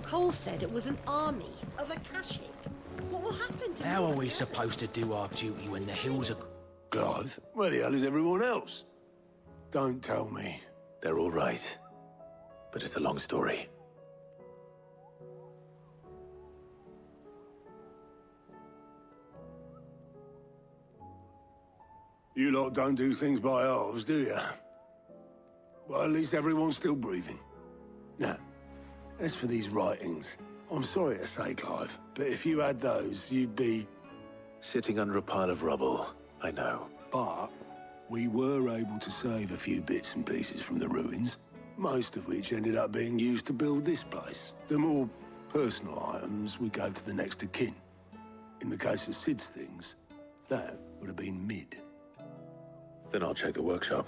Cole said it was an army of Akashic. What will happen to How are we supposed to do our duty when the hills are... Clive, where the hell is everyone else? Don't tell me. They're all right. But it's a long story. You lot don't do things by halves, do you? Well, at least everyone's still breathing. Now, as for these writings, I'm sorry to say, Clive, but if you had those, you'd be... Sitting under a pile of rubble, I know. But we were able to save a few bits and pieces from the ruins, most of which ended up being used to build this place. The more personal items we gave to the next of kin. In the case of Sid's things, that would have been mid. Then I'll check the workshop.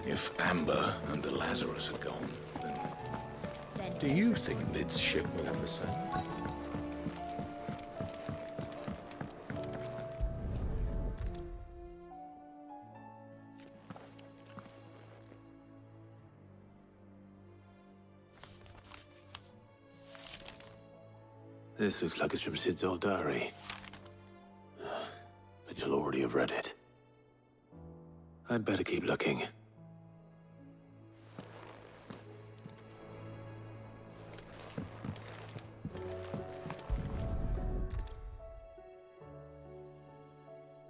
If Amber and the Lazarus are gone, then do you think Mid's ship will ever sail? This looks like it's from Sid's old diary. But you'll already have read it. I'd better keep looking.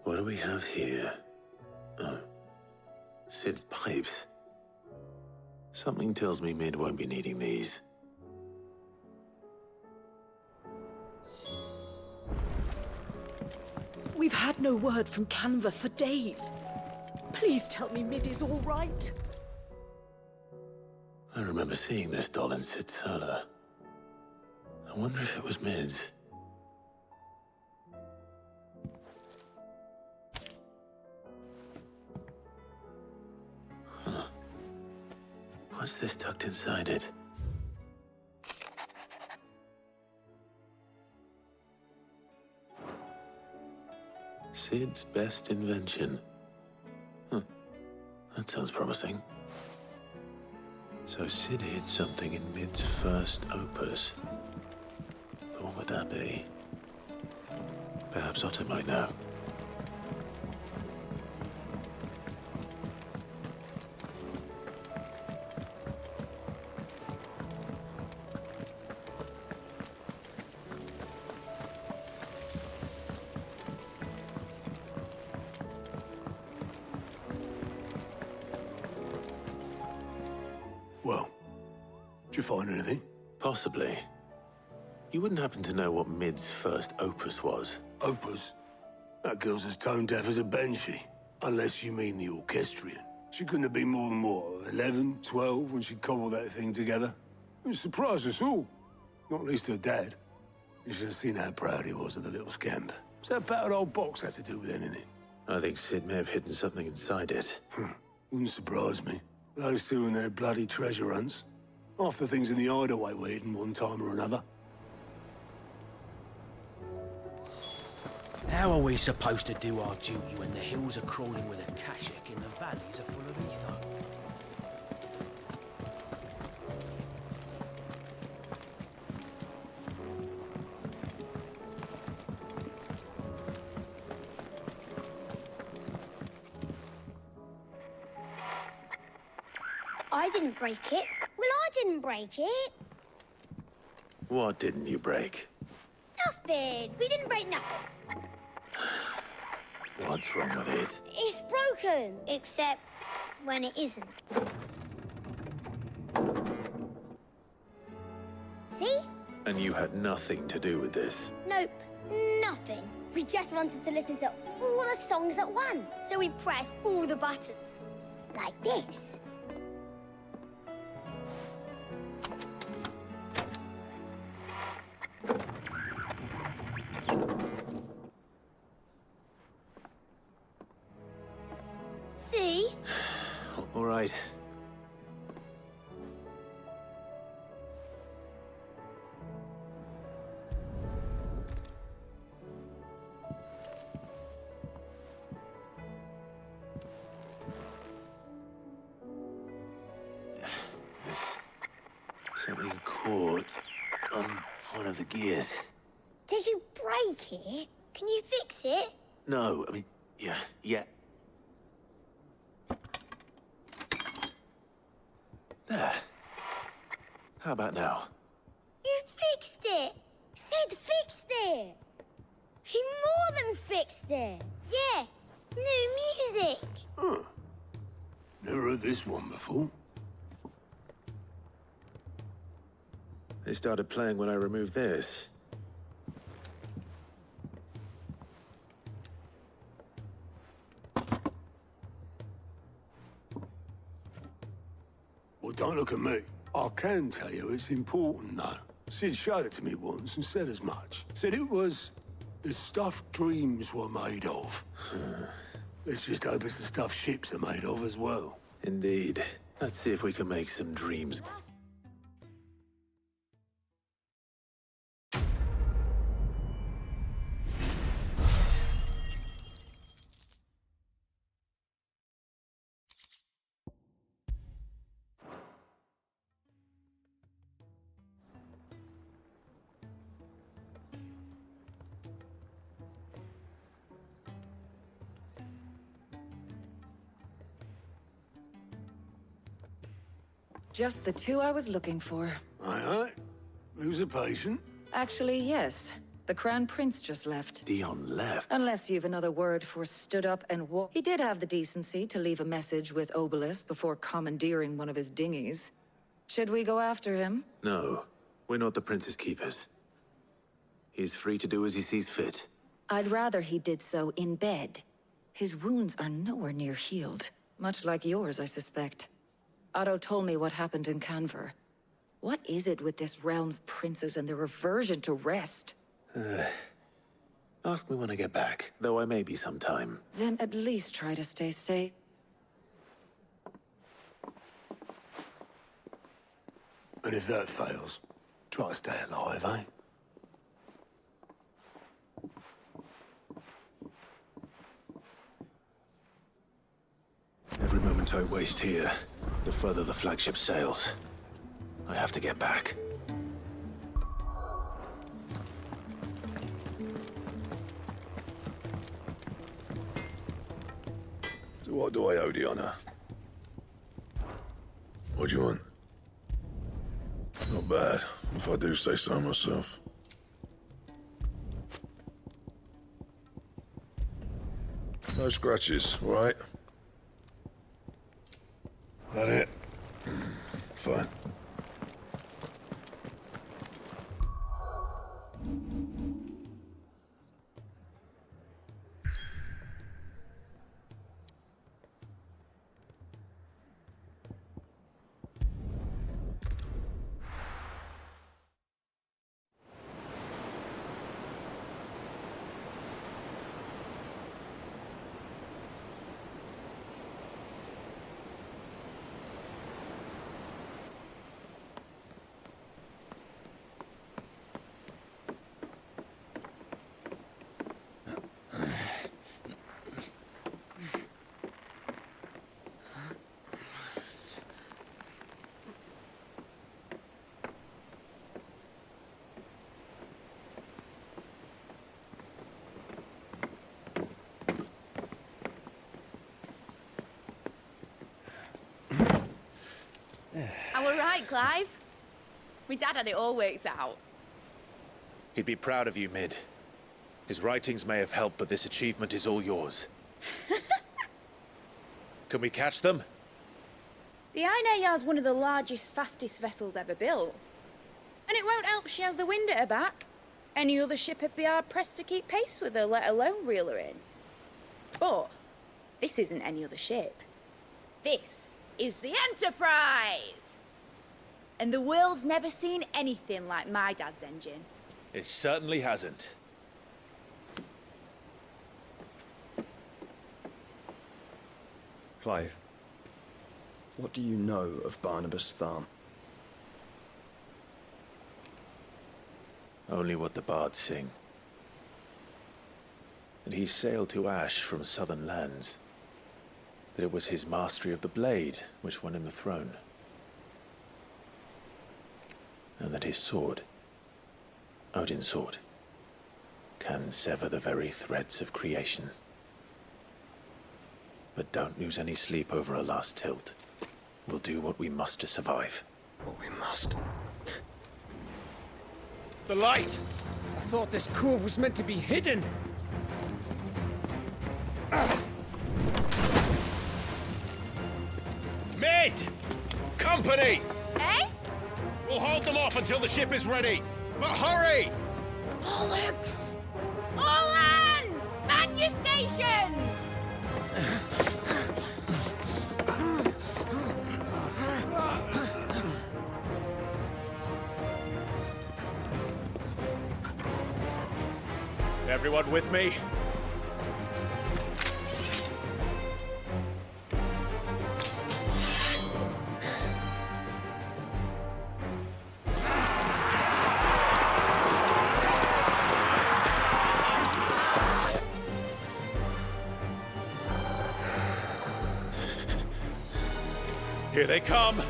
What do we have here? Oh. Sid's pipes. Something tells me Mid won't be needing these. We've had no word from Canva for days. Please tell me Mid is all right. I remember seeing this doll in Sid's cellar. I wonder if it was Mid's. Huh. What's this tucked inside it? Sid's best invention. Huh. That sounds promising. So Sid hid something in Mid's first opus. But what would that be? Perhaps Otto might know. Did you find anything? Possibly. You wouldn't happen to know what Mid's first opus was? Opus? That girl's as tone deaf as a banshee. Unless you mean the orchestrion. She couldn't have been more than, what, 11, 12 when she cobbled that thing together? It surprised us all. Not least her dad. You should have seen how proud he was of the little scamp. What's that battered old box have to do with anything? I think Sid may have hidden something inside it. Wouldn't surprise me. Those two and their bloody treasure hunts. Half the things in the hideaway were hidden one time or another. How are we supposed to do our duty when the hills are crawling with Akashic and the valleys are full of ether? I didn't break it. Well, I didn't break it. What didn't you break? Nothing. We didn't break nothing. What's wrong with it? It's broken. Except when it isn't. See? And you had nothing to do with this? Nope. Nothing. We just wanted to listen to all the songs at once. So we pressed all the buttons. Like this. right. Something caught on one of the gears. Did you break it? Can you fix it? No, I mean, yeah. There. How about now? You fixed it! Sid fixed it! He more than fixed it! Yeah, new music! Huh. Never heard this one before. They started playing when I removed this. Well, don't look at me. I can tell you it's important, though. Sid showed it to me once and said as much. Said it was the stuff dreams were made of. Let's just hope it's the stuff ships are made of as well. Indeed. Let's see if we can make some dreams. Just the two I was looking for. Aye. Who's a patient? Actually, yes. The Crown Prince just left. Dion left. Unless you've another word for stood up and walked. He did have the decency to leave a message with Obelisk before commandeering one of his dinghies. Should we go after him? No, we're not the Prince's keepers. He's free to do as he sees fit. I'd rather he did so in bed. His wounds are nowhere near healed. Much like yours, I suspect. Otto told me what happened in Canver. What is it with this realm's princes and their aversion to rest? Ask me when I get back, though I may be sometime. Then at least try to stay safe. And if that fails, try to stay alive, eh? Every moment I waste here, the further the flagship sails. I have to get back. So what do I owe the honor? What do you want? Not bad, if I do say so myself. No scratches, all right? That it? Fine. I were right, Clive. My dad had it all worked out. He'd be proud of you, Mid. His writings may have helped, but this achievement is all yours. Can we catch them? The Ainayar's one of the largest, fastest vessels ever built. And it won't help she has the wind at her back. Any other ship would be hard-pressed to keep pace with her, let alone reel her in. But this isn't any other ship. This is the Enterprise! And the world's never seen anything like my dad's engine. It certainly hasn't. Clive, What do you know of Barnabas Tharm? Only what the bards sing. That he sailed to Ash from southern lands. That it was his mastery of the blade which won him the throne. And that his sword, Odin's sword, can sever the very threads of creation. But don't lose any sleep over a last tilt. We'll do what we must to survive. What we must. The light! I thought this cove was meant to be hidden. Mid! Company! Eh? We'll hold them off until the ship is ready. But hurry! Bollocks! All hands! Man your stations! Everyone with me? Here they come!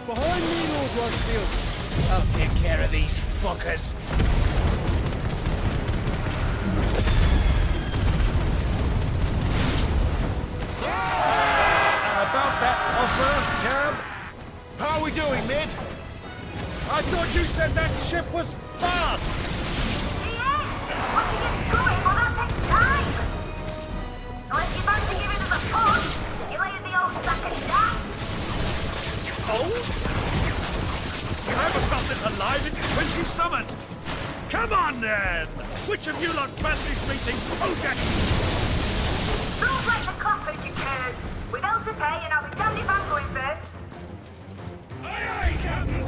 Behind me, Lord Rossfield. I'll take care of these fuckers. About that offer, Cab? How are we doing, Mid? I thought you said that ship was fast! Once it gets going, well, that takes time. Unless you fancy giving us a push, you lay the old sack of that. Oh? You haven't got this alive in 20 summers! Come on, then! Which of you lot fancies meeting Odin? Don't let the coppers, you turd. We've hell to pay, and I'll be damned if I'm going first. Aye, aye, Captain!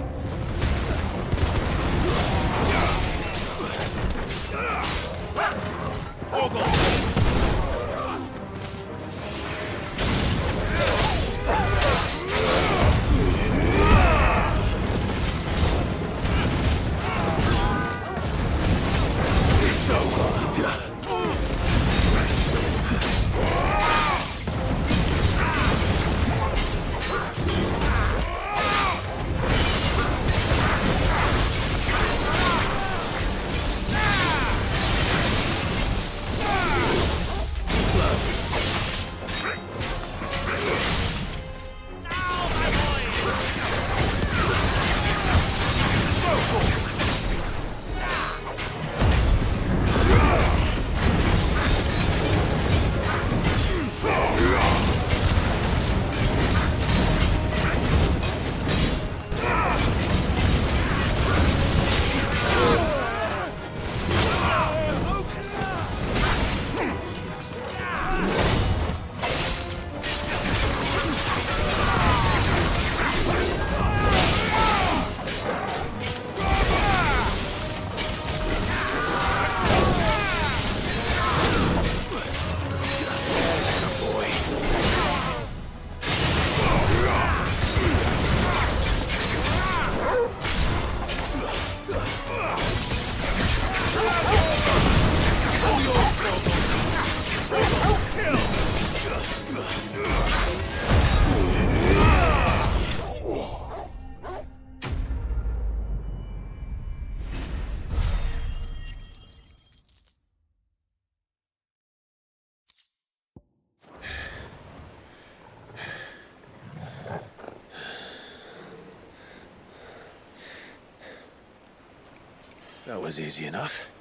That was easy enough.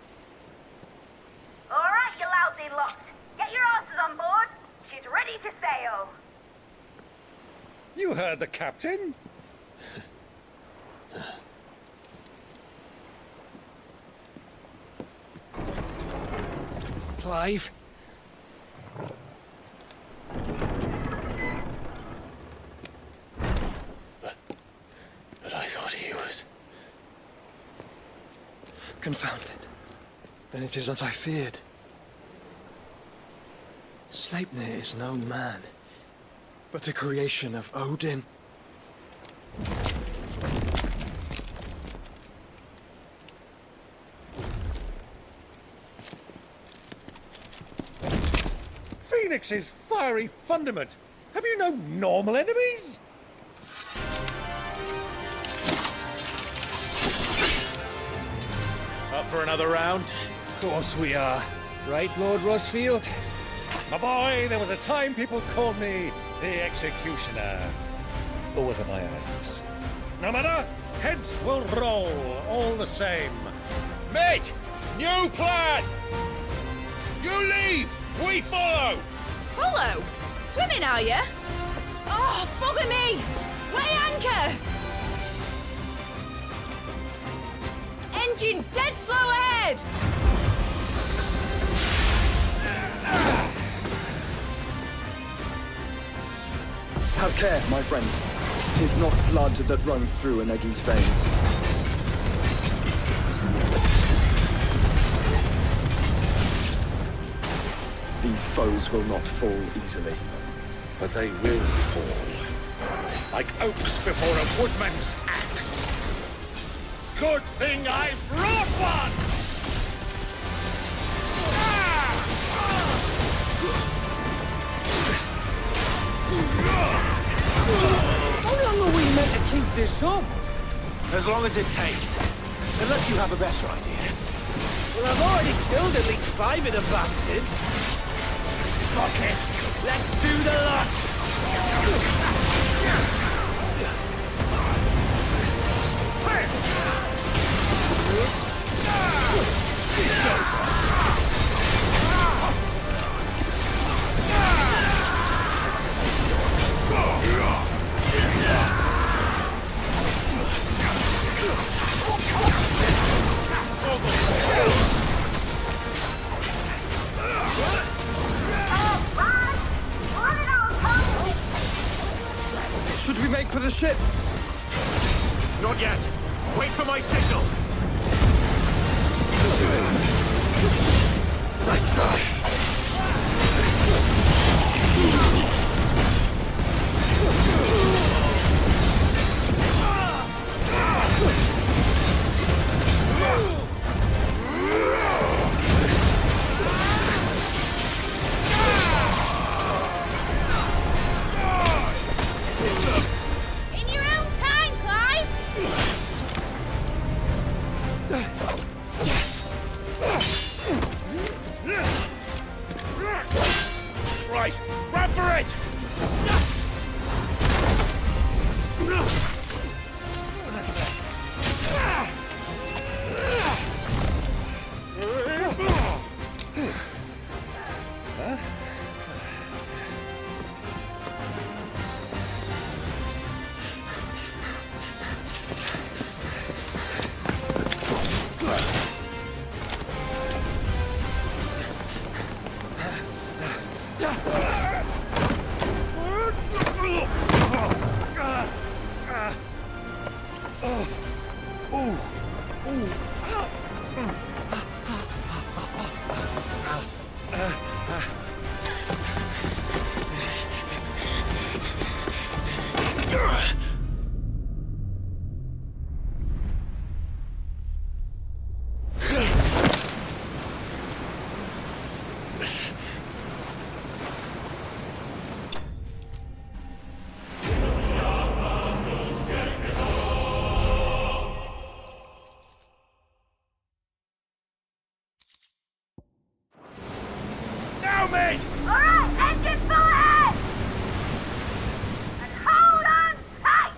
All right, you lousy lot. Get your asses on board. She's ready to sail. You heard the captain? Clive. But I thought he was... Confounded. Then it is as I feared. Sleipnir is no man, but a creation of Odin. Phoenix's fiery fundament. Have you no normal enemies? Up for another round? Of course we are. Right, Lord Rosfield? My boy, there was a time people called me the Executioner. Or was it my axe? No matter, heads will roll all the same. Mate! New plan! You leave! We follow! Follow? Swimming, are you? Oh, bugger me! Weigh anchor! Engine's dead slow ahead! Have care, my friends. 'Tis not blood that runs through an Eggie's veins. These foes will not fall easily. But they will fall. Like oaks before a woodman's axe. Good thing I brought one! How long are we meant to keep this up? As long as it takes. Unless you have a better idea. Well, I've already killed at least 5 of the bastards. Fuck it. Let's do the lot. It's over. Should we make for the ship? Not yet. Wait for my signal. Nice try. In your own time, Clive! Right, run for it! Mate! Alright, engine full ahead! And hold on tight!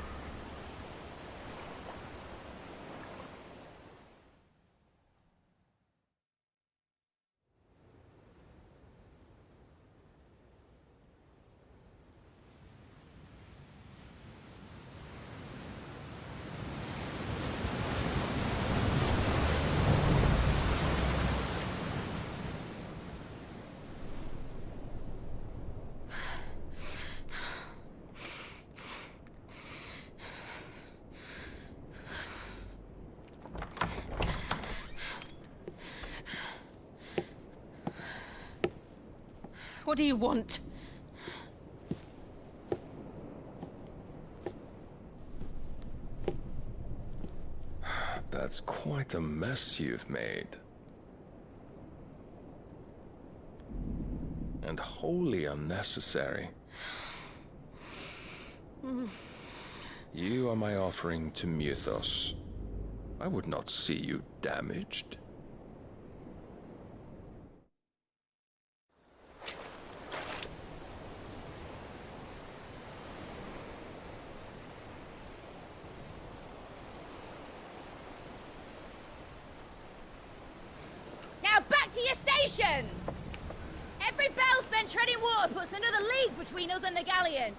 What do you want? That's quite a mess you've made. And wholly unnecessary. You are my offering to Mythos. I would not see you damaged. Now back to your stations! Every bell spent treading water puts another league between us and the galleon.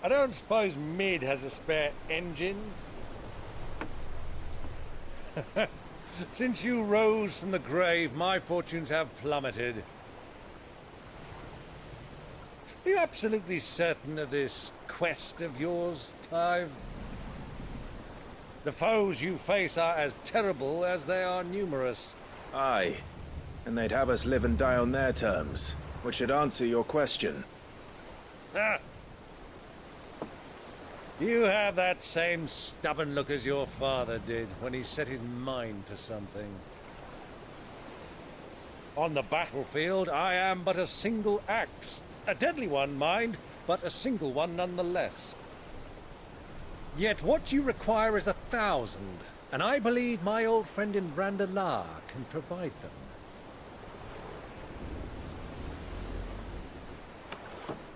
I don't suppose Mid has a spare engine? Since you rose from the grave, my fortunes have plummeted. Are you absolutely certain of this quest of yours, Clive? The foes you face are as terrible as they are numerous. Aye. And they'd have us live and die on their terms, which should answer your question. Ah. You have that same stubborn look as your father did when he set his mind to something. On the battlefield, I am but a single axe. A deadly one, mind, but a single one nonetheless. Yet what you require is 1,000, and I believe my old friend in Brandalar can provide them.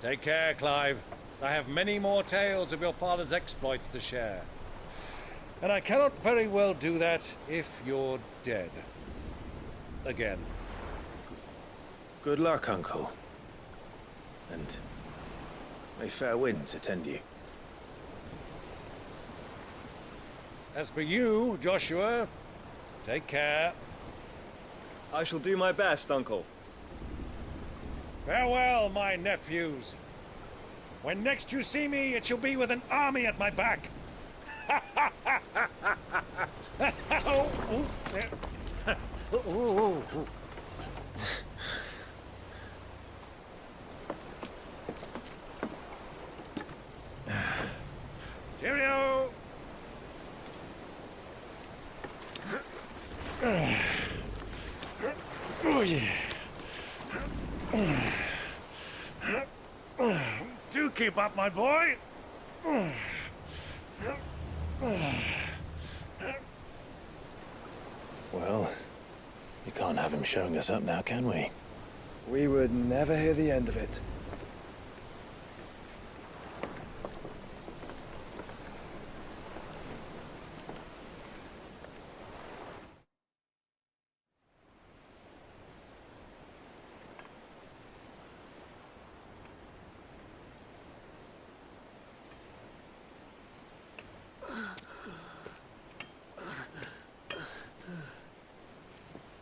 Take care, Clive. I have many more tales of your father's exploits to share. And I cannot very well do that if you're dead. Again. Good luck, Uncle. And may fair winds attend you. As for you, Joshua, take care. I shall do my best, Uncle. Farewell, my nephews. When next you see me, it shall be with an army at my back. Cheerio! Oh, yeah. Do keep up, my boy. Well, you can't have him showing us up now, can we? We would never hear the end of it.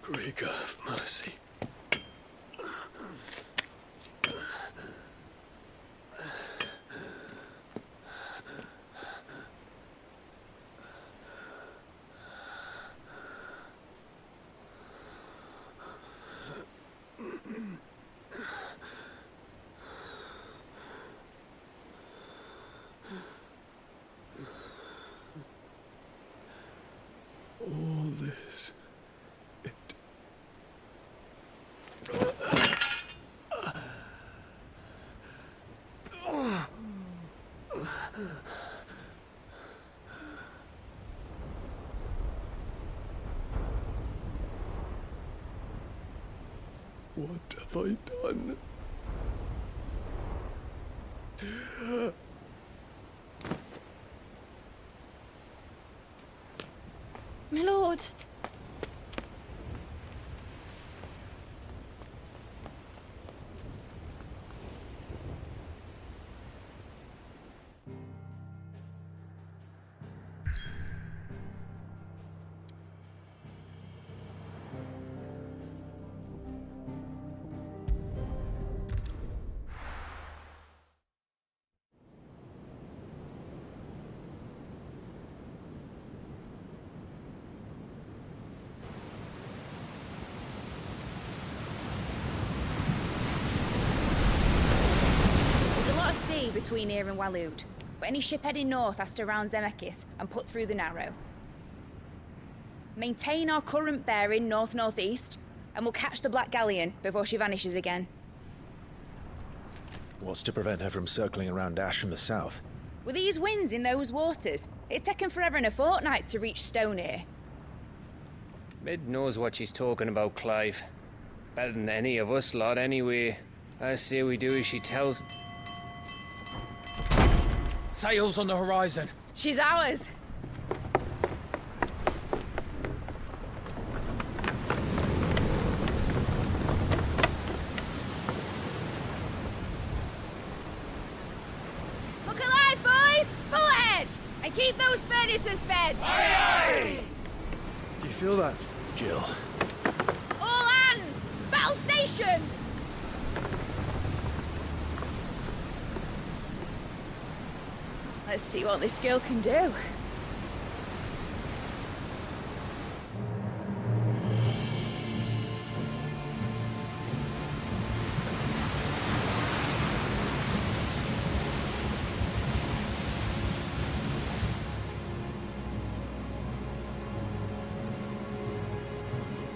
Great God of mercy. All this. What have I done? My lord. between here and Waloed, but any ship heading north has to round Zemeckis and put through the Narrow. Maintain our current bearing north-northeast, and we'll catch the Black Galleon before she vanishes again. What's to prevent her from circling around Ash from the south? With these winds in those waters, it'd taken forever and a fortnight to reach Stone here. Mid knows what she's talking about, Clive. Better than any of us lot, anyway. I say we do as she tells. Sails on the horizon. She's ours. Look alive, boys! Full ahead! And keep those furnaces fed! Aye, aye! Do you feel that? Jill. All hands! Battle stations! Let's see what this girl can do.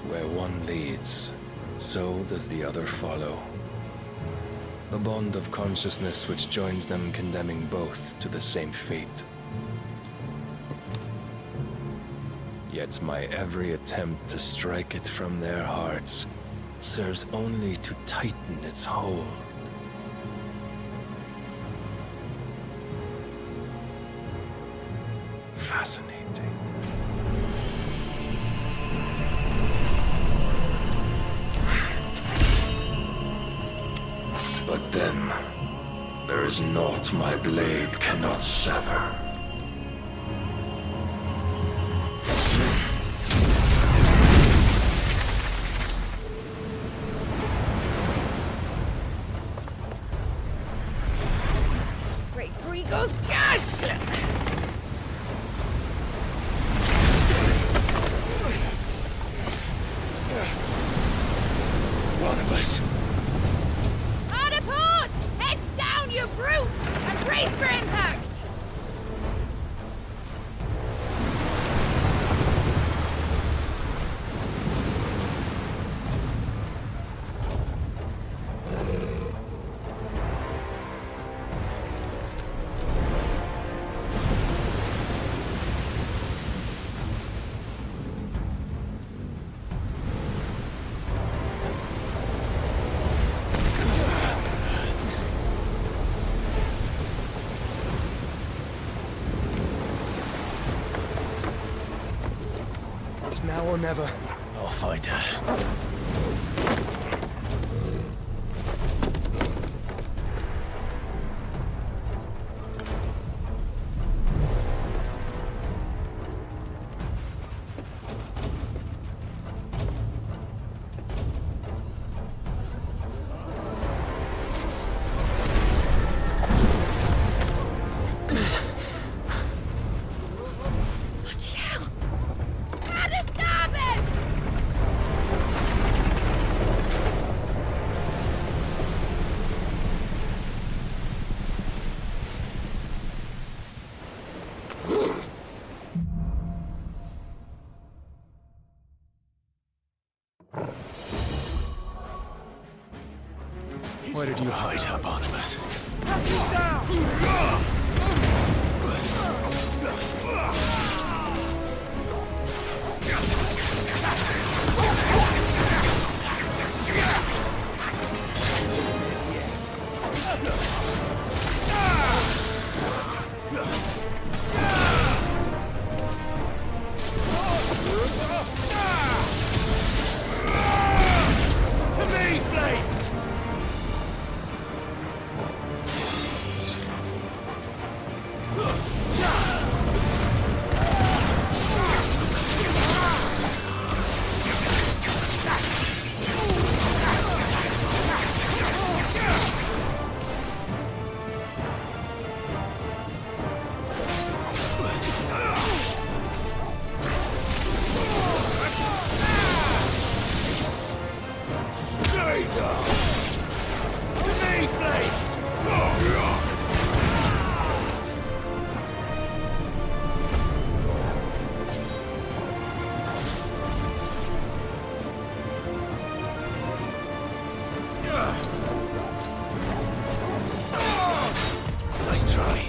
Where one leads, so does the other follow. The bond of consciousness which joins them condemning both to the same fate. Yet my every attempt to strike it from their hearts serves only to tighten its hold. Fascinating. But then, there is naught my blade cannot sever. Great Grigos, gosh! Barnabas. You brutes! And brace for impact! It's now or never. I'll find her. Where did you hide her, Barnabas? To me, flames! Nice try.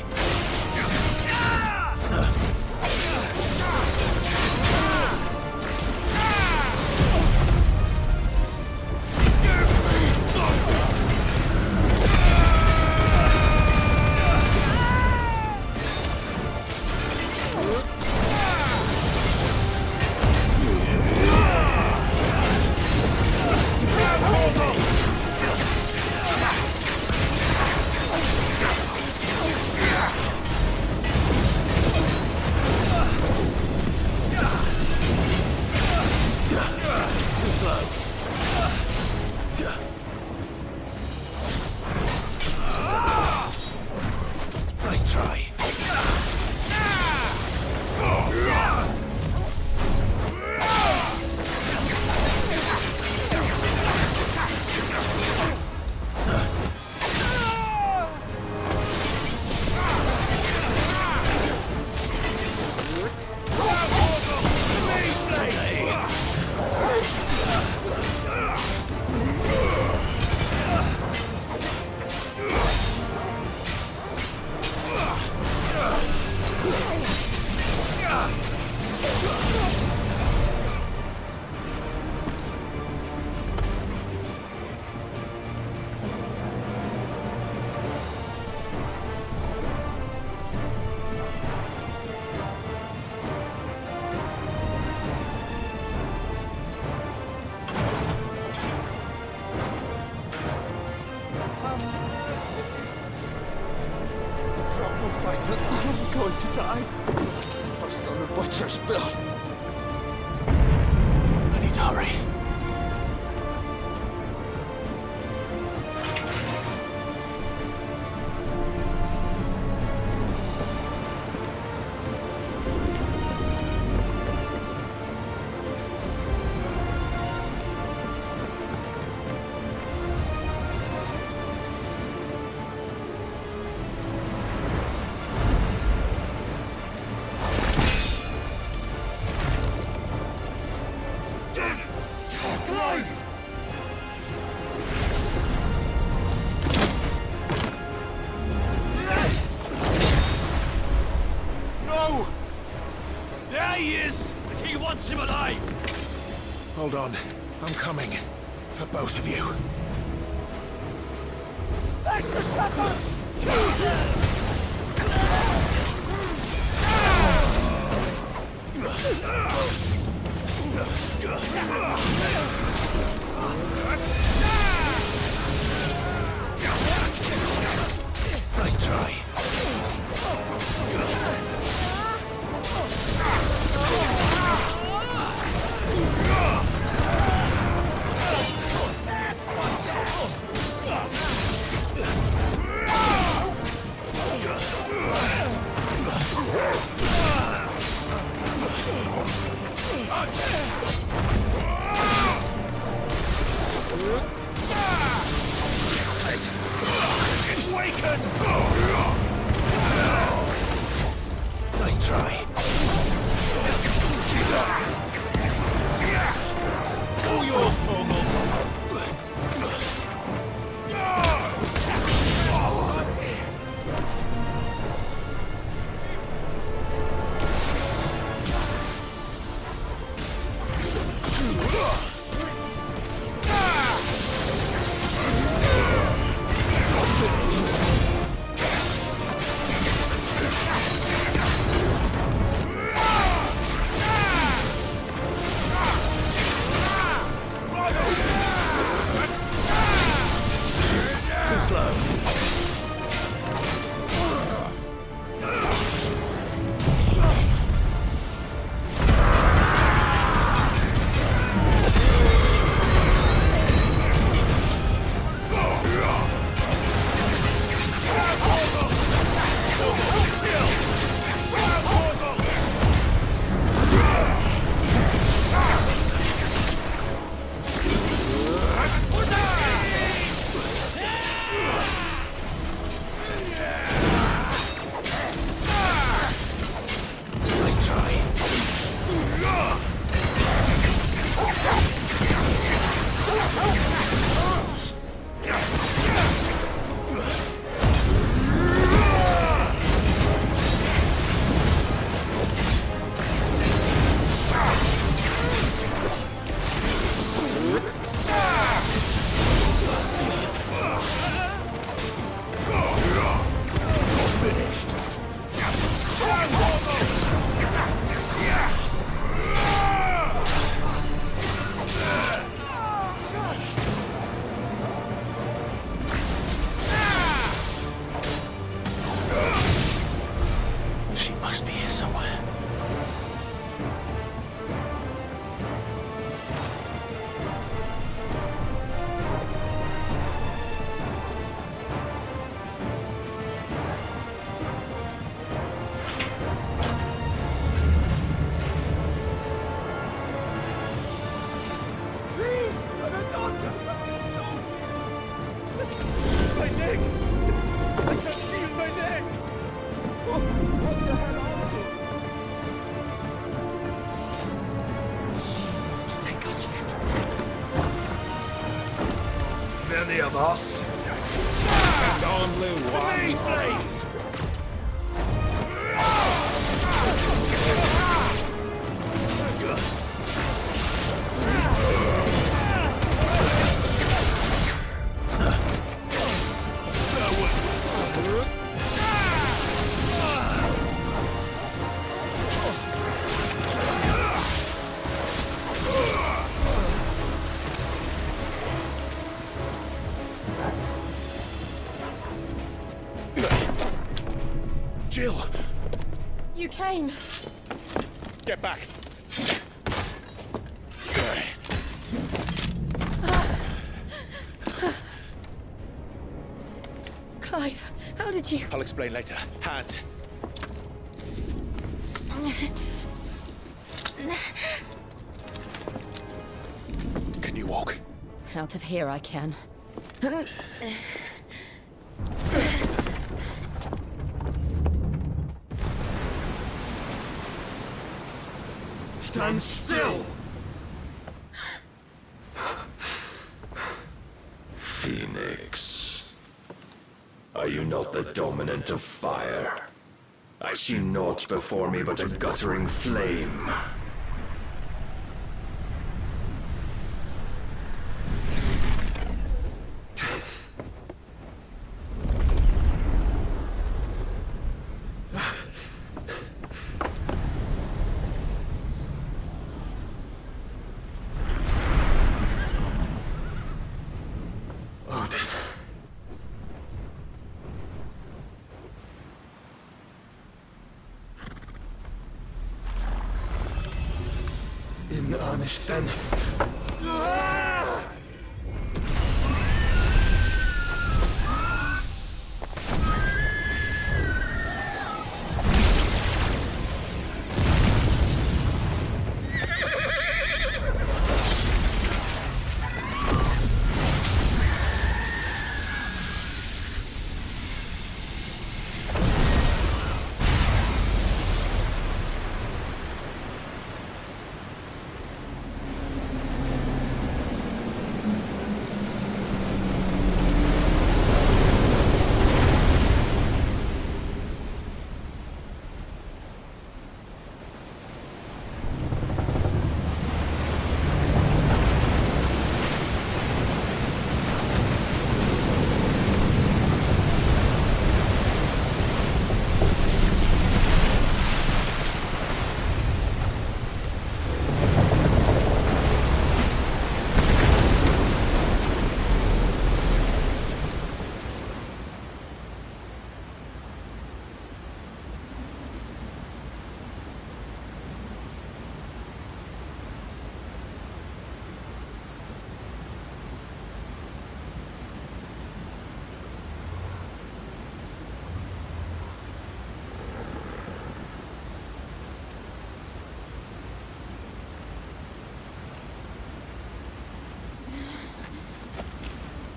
Nice try. I'm going to die. First on the butcher's bill. I need to hurry. Hold on. I'm coming. For both of you. That's the shepherd! Nice try. Nice try. All yours, Torgal. my neck! Oh, what the hell are you? She won't take us yet. Many of us. And only one. Flames! Jill! You came. Get back! Clive, how did you... I'll explain later. Hands. Can you walk? Out of here I can. Stand still! Phoenix. Are you not the dominant of fire? I see naught before me but a guttering flame. In earnest, then.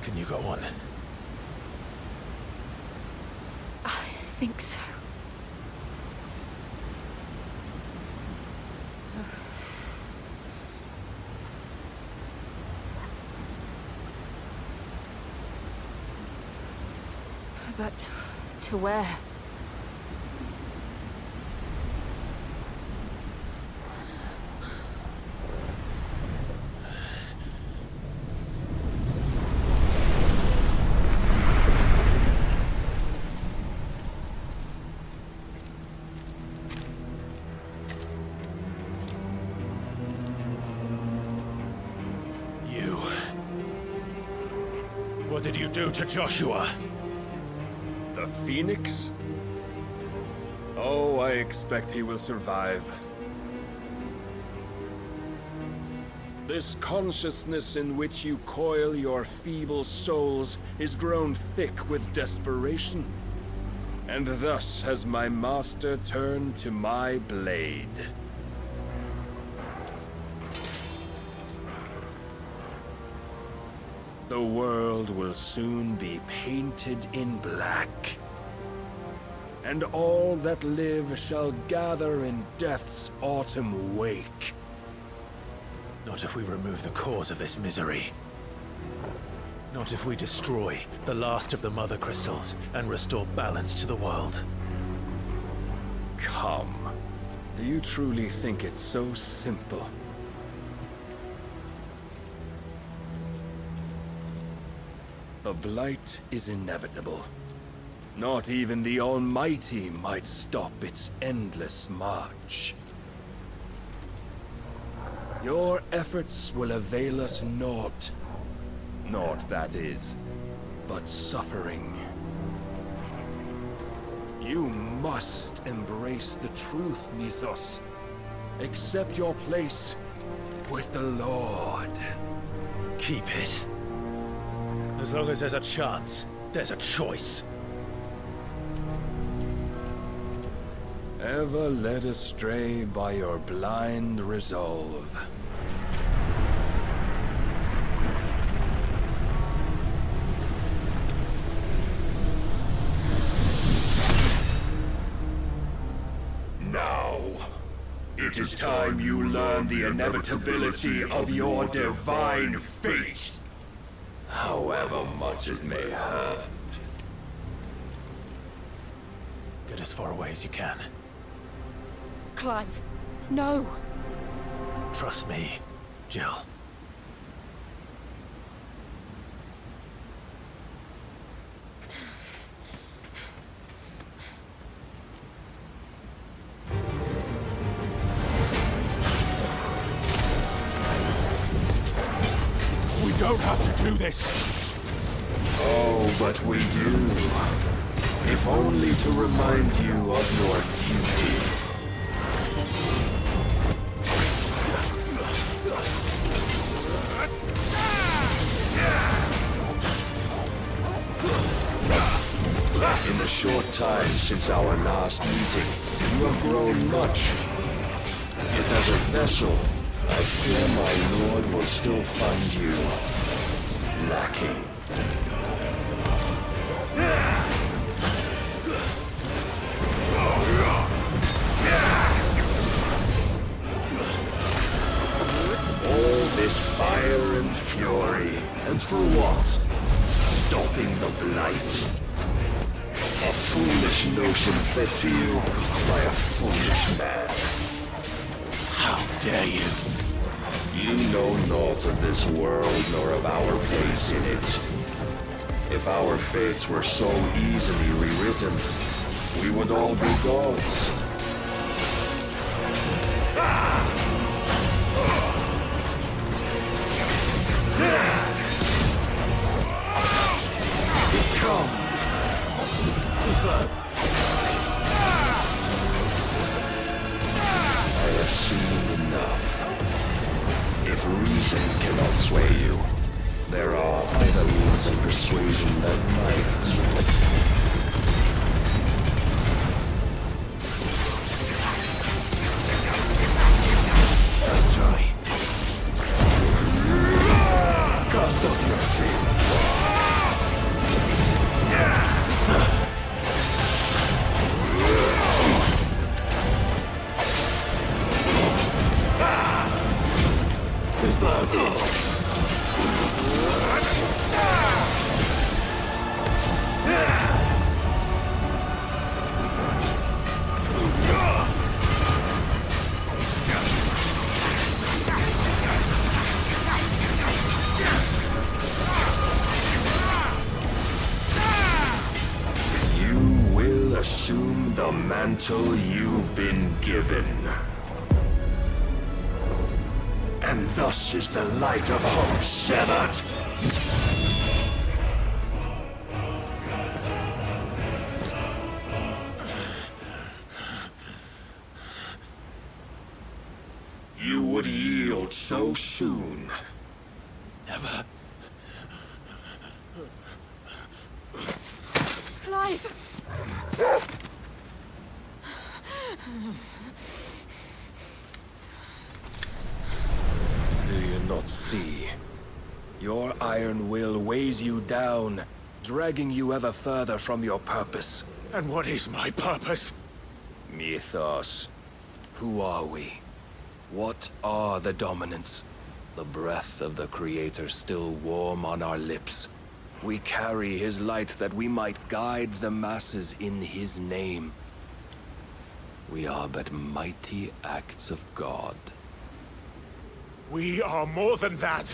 Can you go on? I think so. But to where? What did you do to Joshua? The Phoenix? Oh, I expect he will survive. This consciousness in which you coil your feeble souls is grown thick with desperation. And thus has my master turned to my blade. The world will soon be painted in black. and all that live shall gather in death's autumn wake. Not if we remove the cause of this misery. Not if we destroy the last of the Mother Crystals and restore balance to the world. Come. Do you truly think it's so simple? The Blight is inevitable. Not even the Almighty might stop its endless march. Your efforts will avail us naught. Naught, that is, but suffering. You must embrace the truth, Mythos. Accept your place with the Lord. Keep it. As long as there's a chance, there's a choice. Ever led astray by your blind resolve. Now, it is time you learn the inevitability of your divine fate, however much it may hurt. Get as far away as you can. Clive, no! Trust me, Jill. We don't have to do this! Oh, but we do. If only to remind you of your duty. In the short time since our last meeting, you have grown much. Yet as a vessel, I fear my lord will still find you lacking. All this fire and fury, and for what? Stopping the Blight. A foolish notion fed to you by a foolish man. How dare you? You know naught of this world nor of our place in it. If our fates were so easily rewritten, we would all be gods. Come. Too slow. I have seen enough. If reason cannot sway you, there are other means of persuasion that might. Let's try. Cast off your shields. You will assume the mantle you've been given. And thus is the light of hope severed. You would yield so soon. Never. Clive! Do you not see? Your iron will weighs you down, dragging you ever further from your purpose. And what is my purpose? Mythos. Who are we? What are the dominants? The breath of the Creator still warm on our lips. We carry his light that we might guide the masses in his name. We are but mighty acts of God. We are more than that.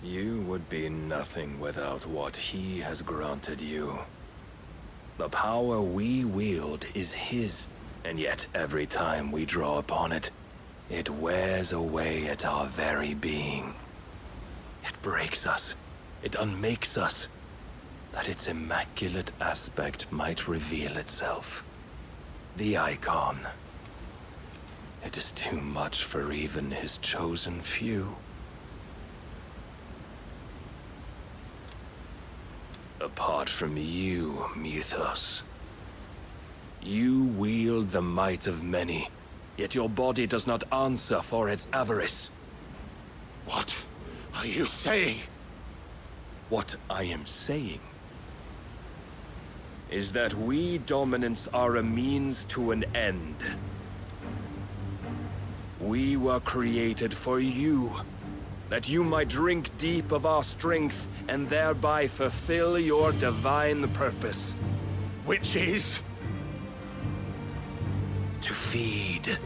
You would be nothing without what he has granted you. The power we wield is his, and yet every time we draw upon it, it wears away at our very being. It breaks us. It unmakes us, that its immaculate aspect might reveal itself. The icon. It is too much for even his chosen few. Apart from you, Mythos, you wield the might of many, yet your body does not answer for its avarice. What are you saying? What I am saying is that we dominants are a means to an end. We were created for you, that you might drink deep of our strength and thereby fulfill your divine purpose. Which is? To feed.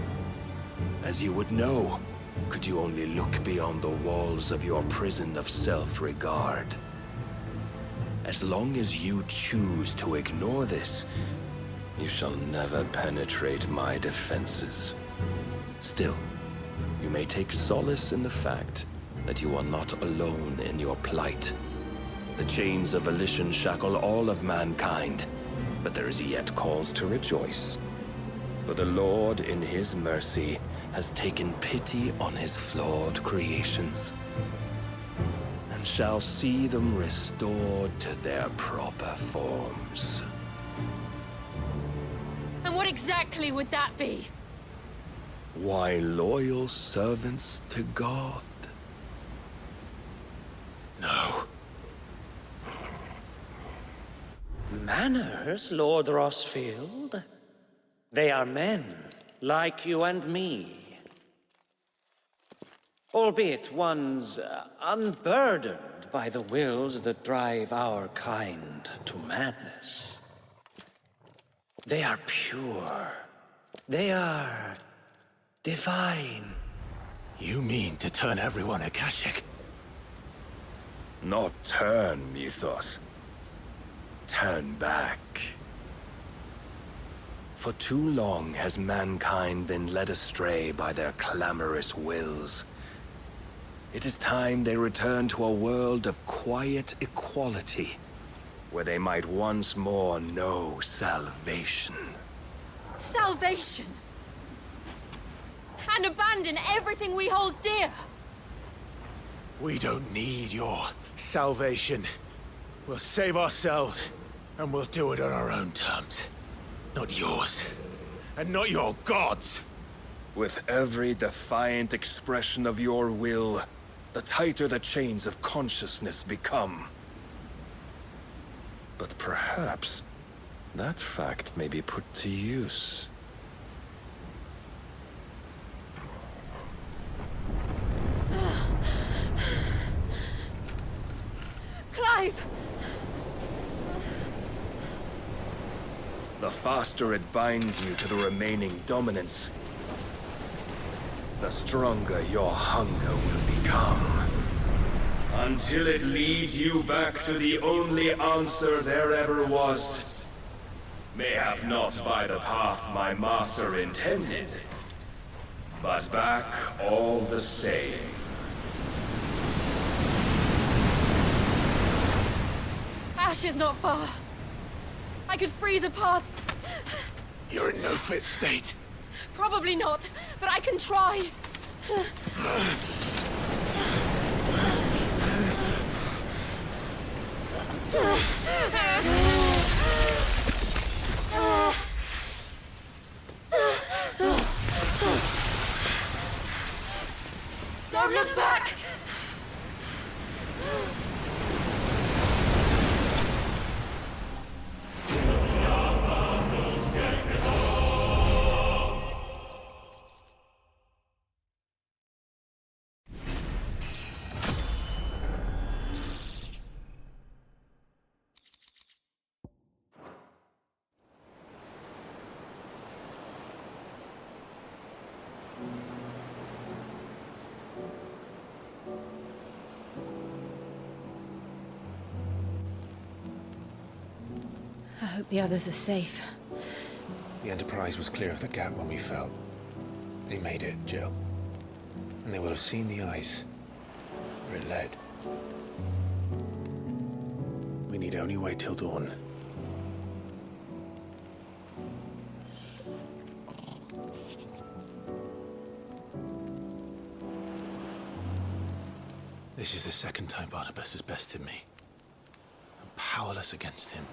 As you would know, could you only look beyond the walls of your prison of self-regard. As long as you choose to ignore this, you shall never penetrate my defenses. Still, you may take solace in the fact that you are not alone in your plight. The chains of volition shackle all of mankind, but there is yet cause to rejoice. For the Lord, in his mercy, has taken pity on his flawed creations, and shall see them restored to their proper forms. And what exactly would that be? Why, loyal servants to God. No. Manners, Lord Rossfield? They are men, like you and me. Albeit ones unburdened by the wills that drive our kind to madness. They are pure. They are divine. You mean to turn everyone Akashic? Not turn, Mythos. Turn back. For too long has mankind been led astray by their clamorous wills. It is time they return to a world of quiet equality, where they might once more know salvation. Salvation? And abandon everything we hold dear? We don't need your salvation. We'll save ourselves, and we'll do it on our own terms. Not yours, and not your gods. With every defiant expression of your will, the tighter the chains of consciousness become. But perhaps that fact may be put to use. Clive! The faster it binds you to the remaining dominance, the stronger your hunger will become. Until it leads you back to the only answer there ever was. Mayhap not by the path my master intended, but back all the same. Ash is not far. I could freeze a path. You're in no fit state. Probably not, but I can try. Don't look back! I hope the others are safe. The Enterprise was clear of the gap when we fell. They made it, Jill. And they will have seen the ice where it led. We need only wait till dawn. This is the second time Barnabas has bested me. I'm powerless against him.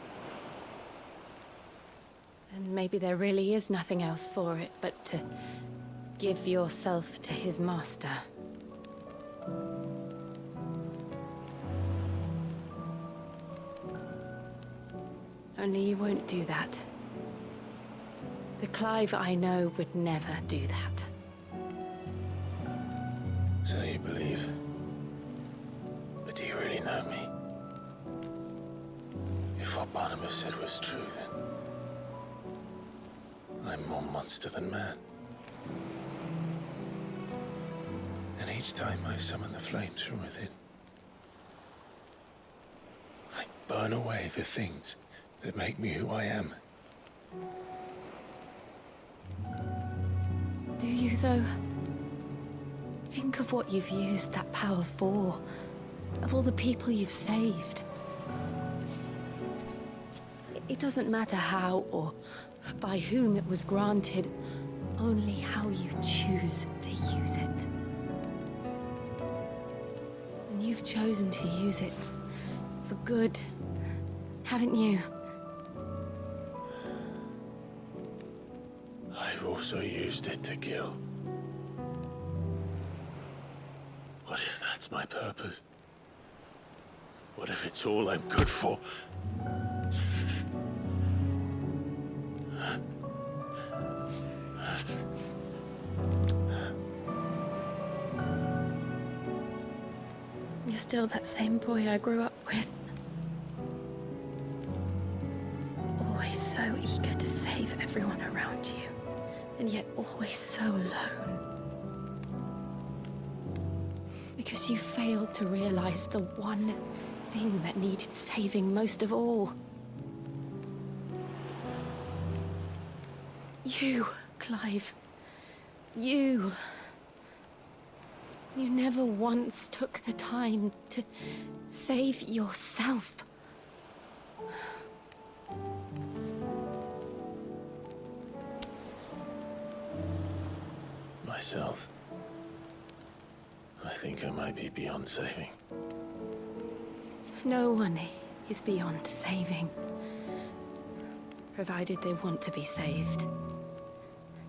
And maybe there really is nothing else for it but to give yourself to his master. Only you won't do that. The Clive I know would never do that. So you believe? But do you really know me? If what Barnabas said was true, then I'm more monster than man. And each time I summon the flames from within, I burn away the things that make me who I am. Do you, though? Think of what you've used that power for. Of all the people you've saved. It doesn't matter how or by whom it was granted, only how you choose to use it. And you've chosen to use it for good, haven't you? I've also used it to kill. What if that's my purpose? What if it's all I'm good for? You're still that same boy I grew up with. Always so eager to save everyone around you, and yet always so alone. Because you failed to realize the one thing that needed saving most of all. You, Clive. You. You never once took the time to save yourself. Myself? I think I might be beyond saving. No one is beyond saving. Provided they want to be saved.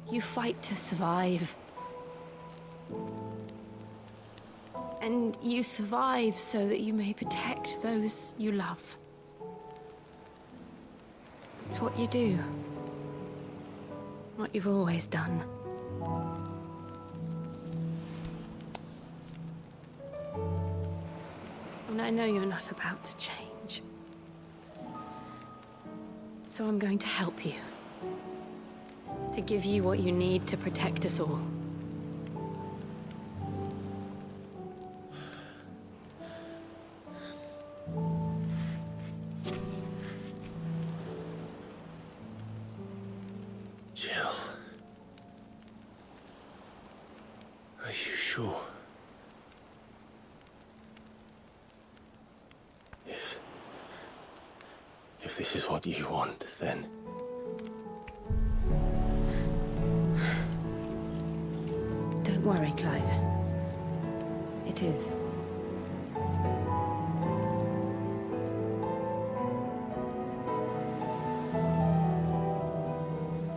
You fight to survive. And you survive so that you may protect those you love. It's what you do. What you've always done. And I know you're not about to change. So I'm going to help you. To give you what you need to protect us all. Jill. Are you sure? If this is what you want, then... Don't worry, Clive. It is.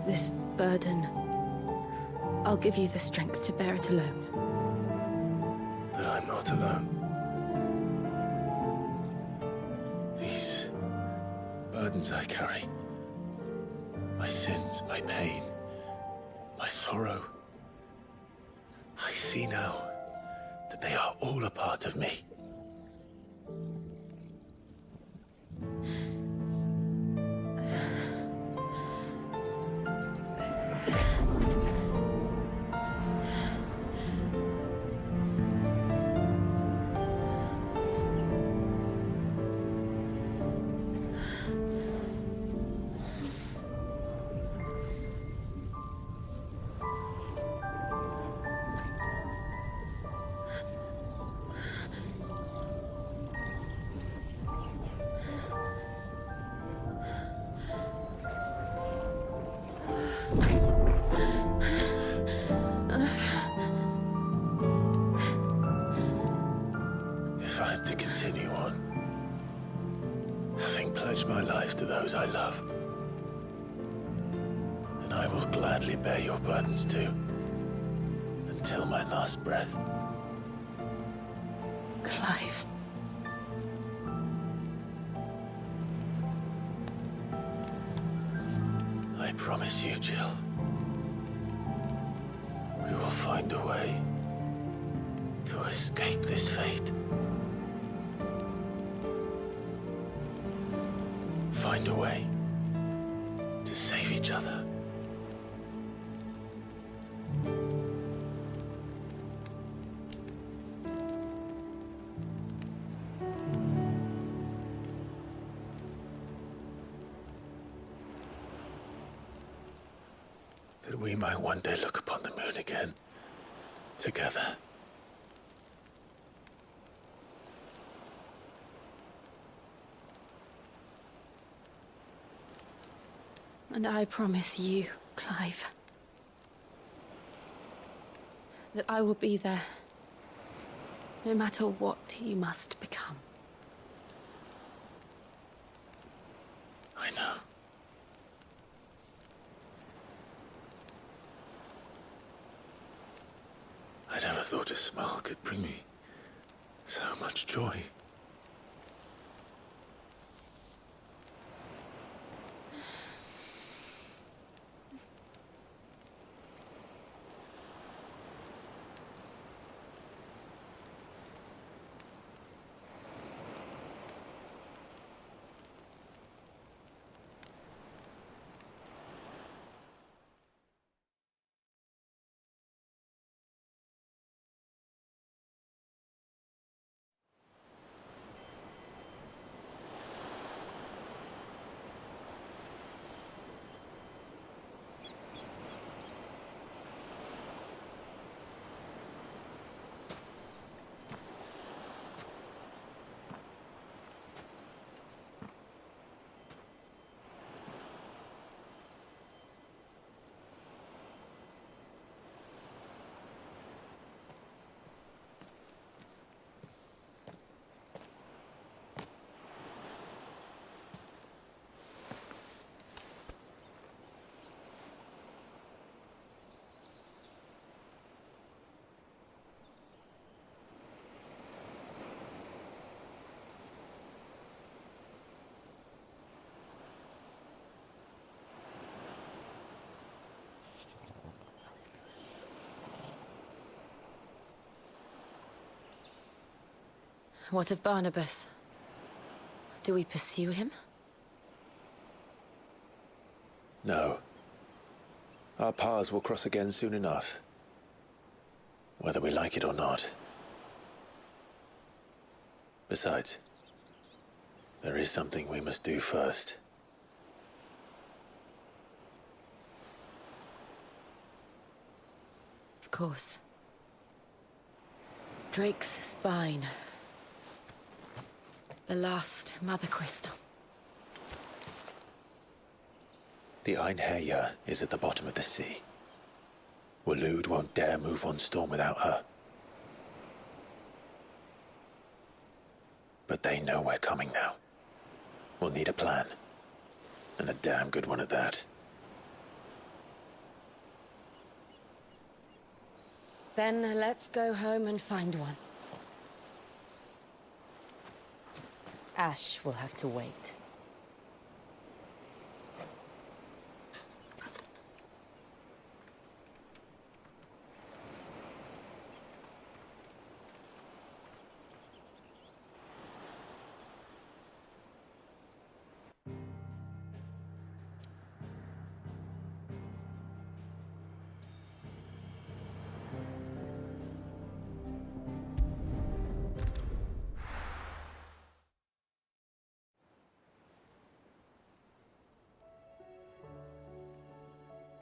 This burden, I'll give you the strength to bear it alone. But I'm not alone. These burdens I carry, my sins, my pain, my sorrow, I see now that they are all a part of me. those I love. And I will gladly bear your burdens too, until my last breath. Clive. I promise you, Jill. We will find a way to escape this fate. Find a way to save each other. That we might one day look upon the moon again, together. And I promise you, Clive, that I will be there, no matter what you must become. I know. I never thought a smile could bring me so much joy. What of Barnabas? Do we pursue him? No. Our paths will cross again soon enough. Whether we like it or not. Besides, there is something we must do first. Of course. Drake's spine. The last Mother Crystal. The Einherjar is at the bottom of the sea. Waloed won't dare move on Storm without her. But they know we're coming now. We'll need a plan. And a damn good one at that. Then let's go home and find one. Ash will have to wait.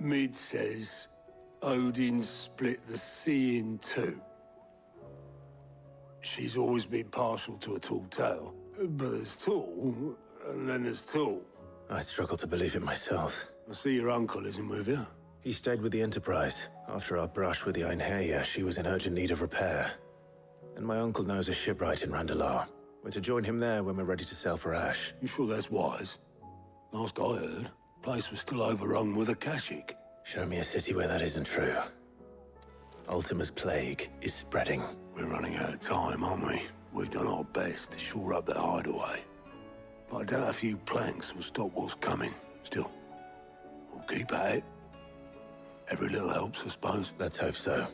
Mid says Odin split the sea in two. She's always been partial to a tall tale, but there's tall, and then there's tall. I struggle to believe it myself. I see your uncle isn't with you. He stayed with the Enterprise. After our brush with the Einherjar, she was in urgent need of repair. And my uncle knows a shipwright in Randalar. We're to join him there when we're ready to sail for Ash. You sure that's wise? Last I heard, the place was still overrun with Akashic. Show me a city where that isn't true. Ultima's plague is spreading. We're running out of time, aren't we? We've done our best to shore up their hideaway. But I doubt a few planks will stop what's coming. Still, we'll keep at it. Every little helps, I suppose. Let's hope so.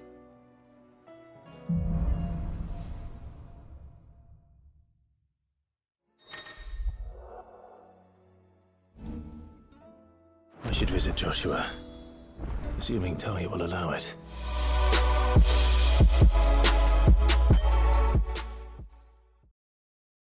I should visit Joshua, assuming Tahi will allow it.